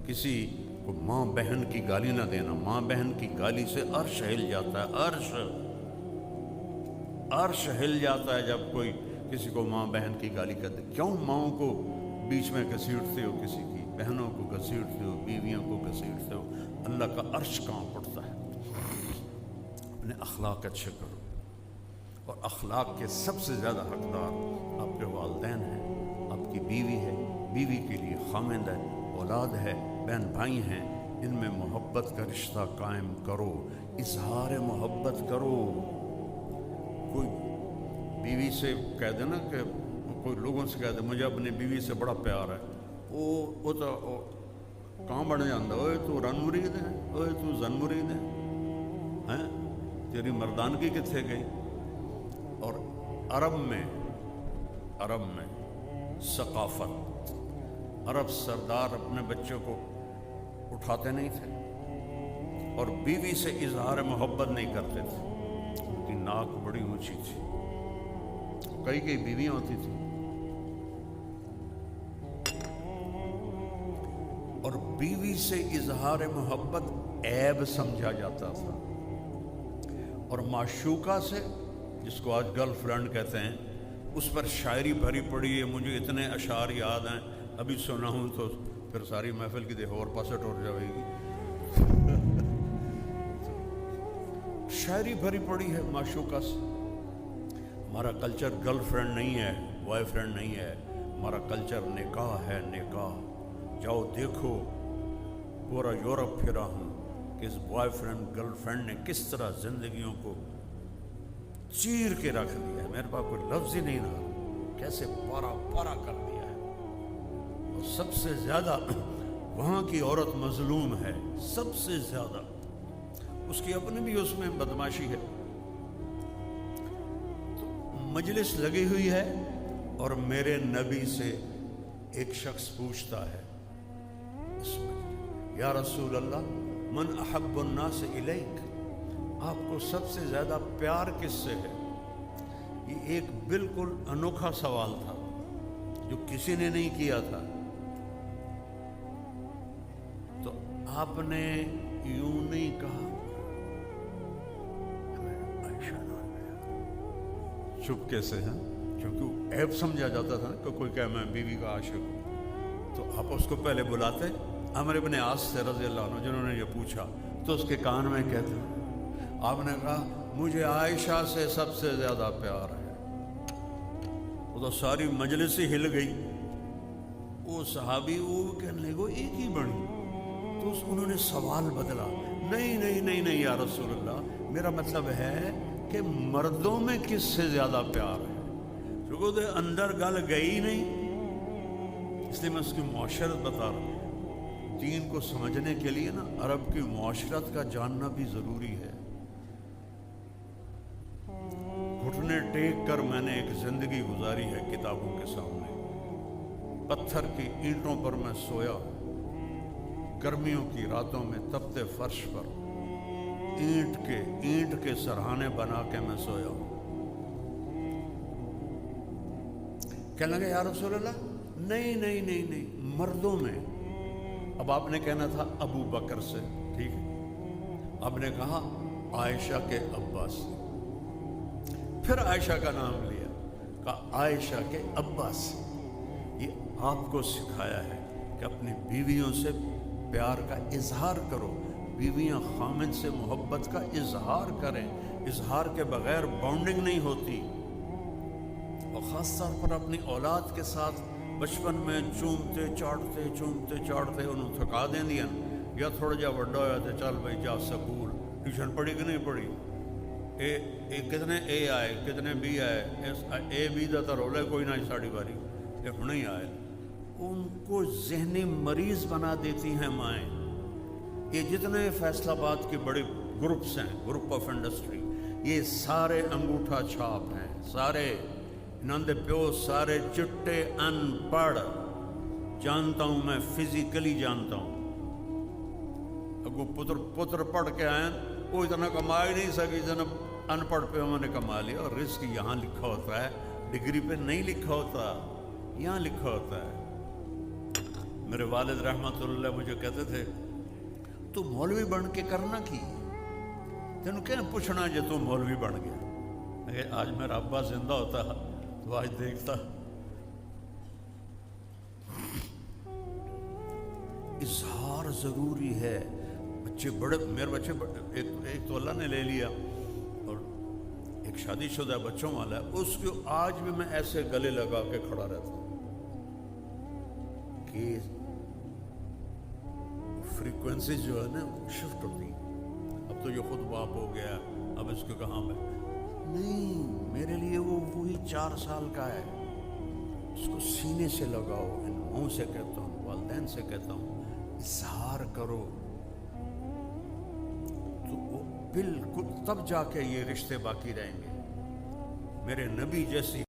کسی کو ماں بہن کی گالی نہ دینا. ماں بہن کی گالی سے عرش ہل جاتا ہے. عرش ہل جاتا ہے جب کوئی کسی کو ماں بہن کی گالی کرتے. کیوں ماؤں کو بیچ میں گھسیٹتے ہو, کسی کی بہنوں کو گھسیٹتے ہو, بیویوں کو گھسیٹتے ہو؟ اللہ کا عرش کانپ اٹھتا ہے. اپنے اخلاق اچھے کرو, اور اخلاق کے سب سے زیادہ حقدار آپ کے والدین ہیں, آپ کی بیوی ہے, بیوی کے لیے خامند ہے, اولاد ہے, بہن بھائی ہیں. ان میں محبت کا رشتہ قائم کرو, اظہار محبت کرو. کوئی بیوی سے کہہ دے نا کہ کوئی لوگوں سے کہہ دے مجھے اپنی بیوی سے بڑا پیار ہے, وہ تو کہاں بڑھ جاتا, اوے تو رن مرید ہے, اوے تو زن مرید ہے, تیری مردانگی کتنے گئی. اور عرب میں ثقافت, عرب سردار اپنے بچوں کو اٹھاتے نہیں تھے اور بیوی سے اظہار محبت نہیں کرتے تھے. ان کی ناک بڑی اونچی تھی, کئی بیویاں ہوتی تھیں, اور بیوی سے اظہار محبت عیب سمجھا جاتا تھا. اور معشوقہ سے, جس کو آج گرل فرینڈ کہتے ہیں, اس پر شاعری بھری پڑی ہے. مجھے اتنے اشعار یاد ہیں, ابھی سنا ہوں تو پھر ساری محفل کی دیکھو اور پاسٹ ہو جائے گی. شاعری بھری پڑی ہے معشوقہ سے. ہمارا کلچر گرل فرینڈ نہیں ہے, بوائے فرینڈ نہیں ہے, ہمارا کلچر نکاح ہے. نکاح جاؤ دیکھو, پورا یورپ پھرا ہوں کہ اس بوائے فرینڈ گرل فرینڈ نے کس طرح زندگیوں کو چیر کے رکھ دیا ہے. میرے پاس کوئی لفظ ہی نہیں رہا, کیسے پارا پارا کر دیا ہے. اور سب سے زیادہ وہاں کی عورت مظلوم ہے, سب سے زیادہ. اس کی اپنی بھی اس میں بدماشی ہے. تو مجلس لگی ہوئی ہے اور میرے نبی سے ایک شخص پوچھتا ہے اس میں, یا رسول اللہ من احب الناس الیک, آپ کو سب سے زیادہ پیار کس سے ہے؟ یہ ایک بالکل انوکھا سوال تھا جو کسی نے نہیں کیا تھا. تو آپ نے یوں نہیں کہا, عائشہ نام ہے, چپکے سے ہیں, کیونکہ عیب سمجھا جاتا تھا کہ کوئی کہے میں بیوی کا عاشق ہوں. تو آپ اس کو پہلے بلاتے عمرو بن عاص سے رضی اللہ عنہ, جنہوں نے یہ پوچھا, تو اس کے کان میں کہتے, آپ نے کہا مجھے عائشہ سے سب سے زیادہ پیار ہے. وہ تو ساری مجلس ہی ہل گئی. وہ صحابی وہ کہنے لگے ایک ہی بڑی. تو انہوں نے سوال بدلا, نہیں نہیں نہیں نہیں یا رسول اللہ, میرا مطلب ہے کہ مردوں میں کس سے زیادہ پیار ہے. کیونکہ وہ اندر گل گئی نہیں, اس لیے میں اس کی معاشرت بتا رہا ہوں. دین کو سمجھنے کے لیے نا عرب کی معاشرت کا جاننا بھی ضروری ہے. گھٹنے ٹیک کر میں نے ایک زندگی گزاری ہے کتابوں کے سامنے. پتھر کی اینٹوں پر میں سویا, گرمیوں کی راتوں میں تپتے فرش پر اینٹ کے سرہانے بنا کے میں سویا ہوں. کہنے لگے یا رسول اللہ نہیں نہیں نہیں نہیں, مردوں میں. اب آپ نے کہنا تھا ابو بکر سے, ٹھیک ہے, آپ نے کہا عائشہ کے ابا سے, پھر عائشہ کا نام لیا, کہا عائشہ کے ابا سے. یہ آپ کو سکھایا ہے کہ اپنی بیویوں سے پیار کا اظہار کرو, بیویاں خامد سے محبت کا اظہار کریں. اظہار کے بغیر بانڈنگ نہیں ہوتی. اور خاص طور پر اپنی اولاد کے ساتھ بچپن میں چومتے چاڑتے انہوں تھکا دیں دیا, یا تھوڑا جا بڑا ہوا تو چل بھائی جا سکول, ٹیوشن پڑھی کہ نہیں پڑھی, کتنے اے آئے کتنے بی آئے, اے بی دا تو رول ہے کوئی نہ ساڑی باری, یہ ہوں نہیں آئے. ان کو ذہنی مریض بنا دیتی ہیں مائیں. یہ جتنے فیصل آباد کے بڑے گروپس ہیں, گروپ آف انڈسٹری, یہ سارے انگوٹھا چھاپ ہیں, سارے نند پیو سارے چٹے ان پڑھ. جانتا ہوں میں, فزیکلی جانتا ہوں. اگو پتر پڑھ کے آئے, وہ اتنا کما ہی نہیں سکی جتنا ان پڑھ پہ ہم نے کما لیا. اور رزق یہاں لکھا ہوتا ہے, ڈگری پہ نہیں لکھا ہوتا, یہاں لکھا ہوتا ہے. میرے والد رحمت اللہ مجھے کہتے تھے تو مولوی بن کے کرنا کی تینوں کیا پوچھنا جے تو مولوی بن گیا. آج میرا ابا زندہ ہوتا تو آج دیکھتا. اظہار ضروری ہے. بچے بڑے، میرے بچے ایک تو اللہ نے لے لیا اور ایک شادی شدہ بچوں والا ہے، اس کو آج بھی میں ایسے گلے لگا کے کھڑا رہتا ہوں کہ فریکوینسیز جو ہے نا شفٹ ہوتی. اب تو یہ خود باپ ہو گیا، اب اس کو کہاں میں نہیں، میرے لیے وہ وہی 4 سال کا ہے. اس کو سینے سے لگاؤ. ان منہ سے کہتا ہوں، والدین سے کہتا ہوں، اظہار کرو تو وہ بالکل تب جا کے یہ رشتے باقی رہیں گے. میرے نبی جیسی